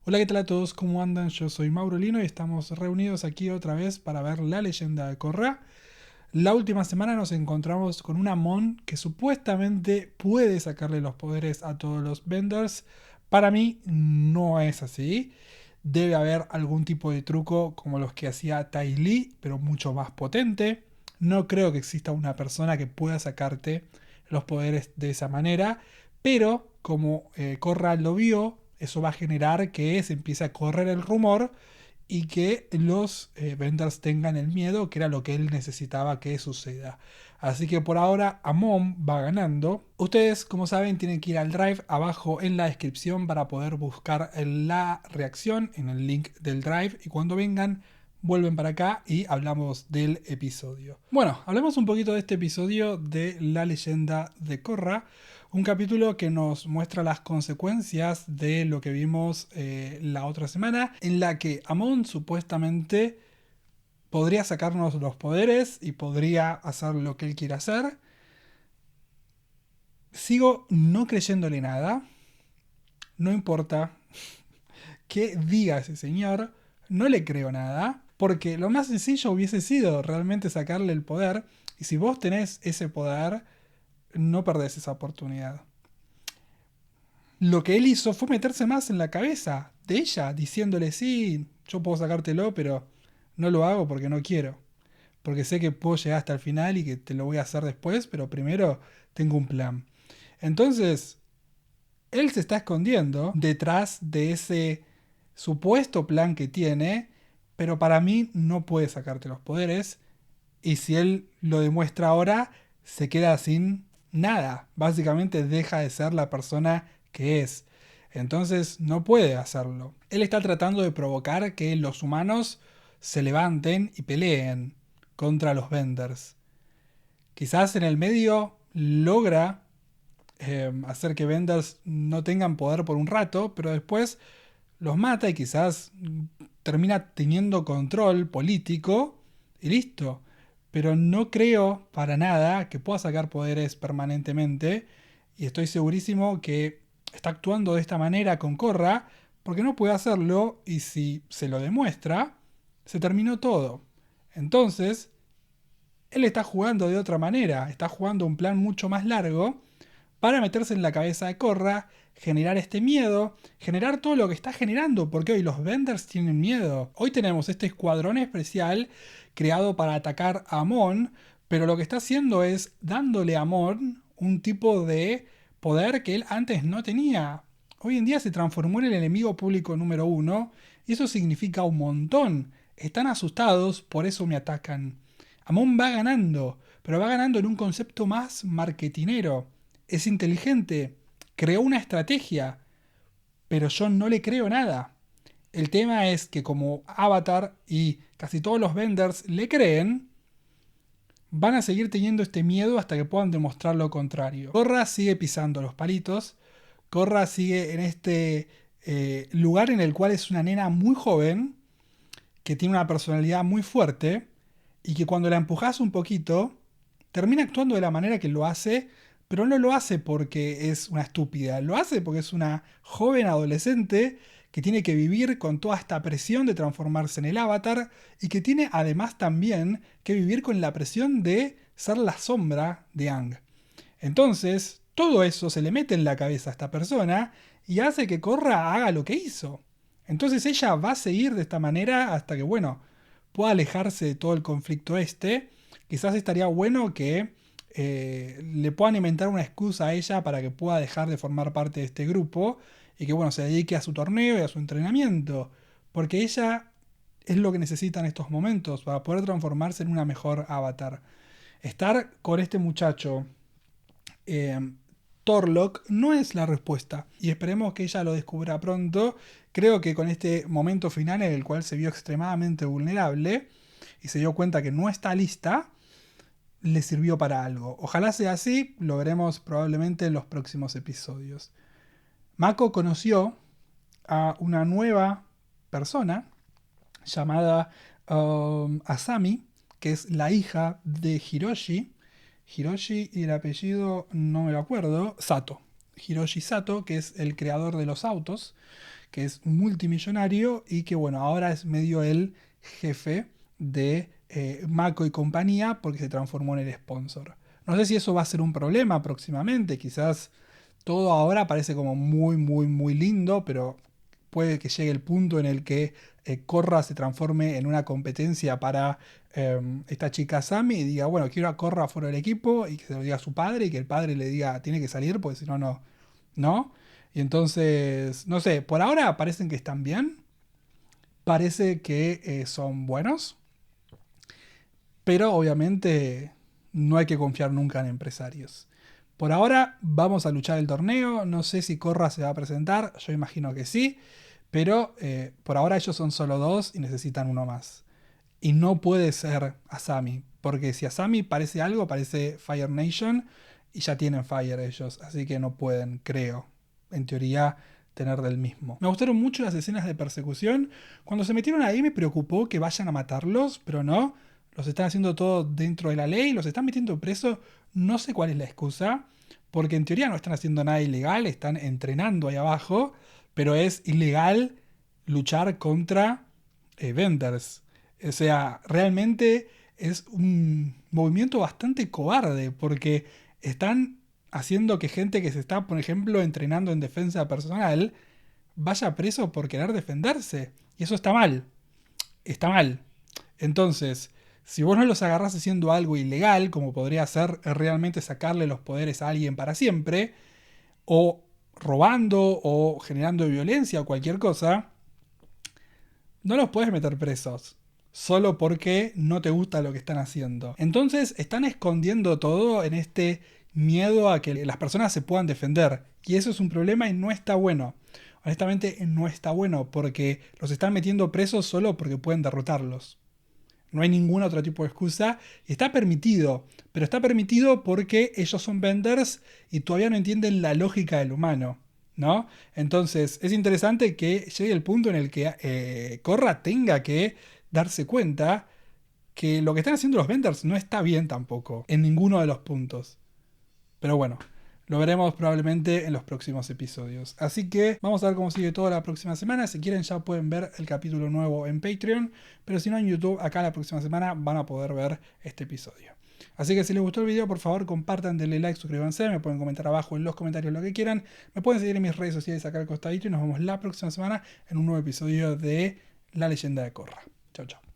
Hola, ¿qué tal a todos? ¿Cómo andan? Yo soy Mauro Lino y estamos reunidos aquí otra vez para ver la leyenda de Korra. La última semana nos encontramos con una Mon que supuestamente puede sacarle los poderes a todos los Benders. Para mí no es así. Debe haber algún tipo de truco como los que hacía Tai Li, pero mucho más potente. No creo que exista una persona que pueda sacarte los poderes de esa manera, pero como Korra lo vio, eso va a generar que se empiece a correr el rumor y que los Benders tengan el miedo, que era lo que él necesitaba que suceda. Así que por ahora Amon va ganando. Ustedes, como saben, tienen que ir al Drive abajo en la descripción para poder buscar la reacción en el link del Drive. Y cuando vengan, vuelven para acá y hablamos del episodio. Bueno, hablemos un poquito de este episodio de La leyenda de Korra. Un capítulo que nos muestra las consecuencias de lo que vimos la otra semana, en la que Amon supuestamente podría sacarnos los poderes y podría hacer lo que él quiere hacer. Sigo no creyéndole nada, no importa qué diga ese señor, no le creo nada, porque lo más sencillo hubiese sido realmente sacarle el poder, y si vos tenés ese poder, no perdés esa oportunidad. Lo que él hizo fue meterse más en la cabeza de ella, diciéndole, sí, yo puedo sacártelo, pero no lo hago porque no quiero. Porque sé que puedo llegar hasta el final y que te lo voy a hacer después, pero primero tengo un plan. Entonces, él se está escondiendo detrás de ese supuesto plan que tiene, pero para mí no puede sacarte los poderes. Y si él lo demuestra ahora, se queda sin nada. Básicamente deja de ser la persona que es. Entonces no puede hacerlo. Él está tratando de provocar que los humanos se levanten y peleen contra los Benders. Quizás en el medio logra hacer que Benders no tengan poder por un rato, pero después los mata y quizás termina teniendo control político y listo. Pero no creo para nada que pueda sacar poderes permanentemente y estoy segurísimo que está actuando de esta manera con Korra porque no puede hacerlo y si se lo demuestra, se terminó todo. Entonces, él está jugando de otra manera, está jugando un plan mucho más largo para meterse en la cabeza de Korra, generar este miedo, generar todo lo que está generando, porque hoy los Benders tienen miedo. Hoy tenemos este escuadrón especial creado para atacar a Amon, pero lo que está haciendo es dándole a Amon un tipo de poder que él antes no tenía. Hoy en día se transformó en el enemigo público número uno, y eso significa un montón. Están asustados, por eso me atacan. Amon va ganando, pero va ganando en un concepto más marketinero. Es inteligente, creó una estrategia, pero yo no le creo nada. El tema es que como Avatar y casi todos los vendors le creen, van a seguir teniendo este miedo hasta que puedan demostrar lo contrario. Korra sigue pisando los palitos, Korra sigue en este lugar en el cual es una nena muy joven, que tiene una personalidad muy fuerte, y que cuando la empujas un poquito, termina actuando de la manera que lo hace, pero no lo hace porque es una estúpida, lo hace porque es una joven adolescente que tiene que vivir con toda esta presión de transformarse en el avatar y que tiene además también que vivir con la presión de ser la sombra de Aang. Entonces, todo eso se le mete en la cabeza a esta persona y hace que Korra haga lo que hizo. Entonces ella va a seguir de esta manera hasta que, bueno, pueda alejarse de todo el conflicto este. Quizás estaría bueno que le puedan inventar una excusa a ella para que pueda dejar de formar parte de este grupo y que, bueno, se dedique a su torneo y a su entrenamiento. Porque ella es lo que necesita en estos momentos para poder transformarse en una mejor avatar. Estar con este muchacho eh, Torlock no es la respuesta. Y esperemos que ella lo descubra pronto. Creo que con este momento final en el cual se vio extremadamente vulnerable y se dio cuenta que no está lista, le sirvió para algo. Ojalá sea así, lo veremos probablemente en los próximos episodios. Mako conoció a una nueva persona llamada Asami, que es la hija de Hiroshi. Hiroshi y el apellido no me lo acuerdo. Sato. Hiroshi Sato, que es el creador de los autos, que es multimillonario y que bueno, ahora es medio el jefe de Mako y compañía porque se transformó en el sponsor. No sé si eso va a ser un problema próximamente, quizás todo ahora parece como muy, muy, muy lindo, pero puede que llegue el punto en el que Korra se transforme en una competencia para esta chica Sami y diga, bueno, quiero a Korra fuera del equipo y que se lo diga a su padre y que el padre le diga, tiene que salir porque si no, no, ¿no? Y entonces, no sé, por ahora parecen que están bien, parece que son buenos, pero obviamente no hay que confiar nunca en empresarios. Por ahora vamos a luchar el torneo, no sé si Korra se va a presentar, yo imagino que sí, pero por ahora ellos son solo dos y necesitan uno más. Y no puede ser Asami, porque si Asami parece algo, parece Fire Nation y ya tienen Fire ellos, así que no pueden, creo, en teoría, tener del mismo. Me gustaron mucho las escenas de persecución. Cuando se metieron ahí me preocupó que vayan a matarlos, pero no. Los están haciendo todo dentro de la ley, los están metiendo presos. No sé cuál es la excusa, porque en teoría no están haciendo nada ilegal, están entrenando ahí abajo, pero es ilegal luchar contra vendors. O sea, realmente es un movimiento bastante cobarde porque están haciendo que gente que se está, por ejemplo, entrenando en defensa personal vaya preso por querer defenderse. Y eso está mal. Está mal. Entonces, si vos no los agarrás haciendo algo ilegal, como podría ser realmente sacarle los poderes a alguien para siempre, o robando o generando violencia o cualquier cosa, no los puedes meter presos. Solo porque no te gusta lo que están haciendo. Entonces están escondiendo todo en este miedo a que las personas se puedan defender. Y eso es un problema y no está bueno. Honestamente no está bueno porque los están metiendo presos solo porque pueden derrotarlos. No hay ningún otro tipo de excusa. Está permitido, pero está permitido porque ellos son vendors y todavía no entienden la lógica del humano, ¿no? Entonces es interesante que llegue el punto en el que Korra tenga que darse cuenta que lo que están haciendo los vendors no está bien tampoco, en ninguno de los puntos. Pero bueno, lo veremos probablemente en los próximos episodios. Así que vamos a ver cómo sigue todo la próxima semana. Si quieren ya pueden ver el capítulo nuevo en Patreon. Pero si no en YouTube, acá la próxima semana van a poder ver este episodio. Así que si les gustó el video, por favor compartan, denle like, suscríbanse. Me pueden comentar abajo en los comentarios lo que quieran. Me pueden seguir en mis redes sociales acá al costadito. Y nos vemos la próxima semana en un nuevo episodio de La Leyenda de Korra. Chau, chau.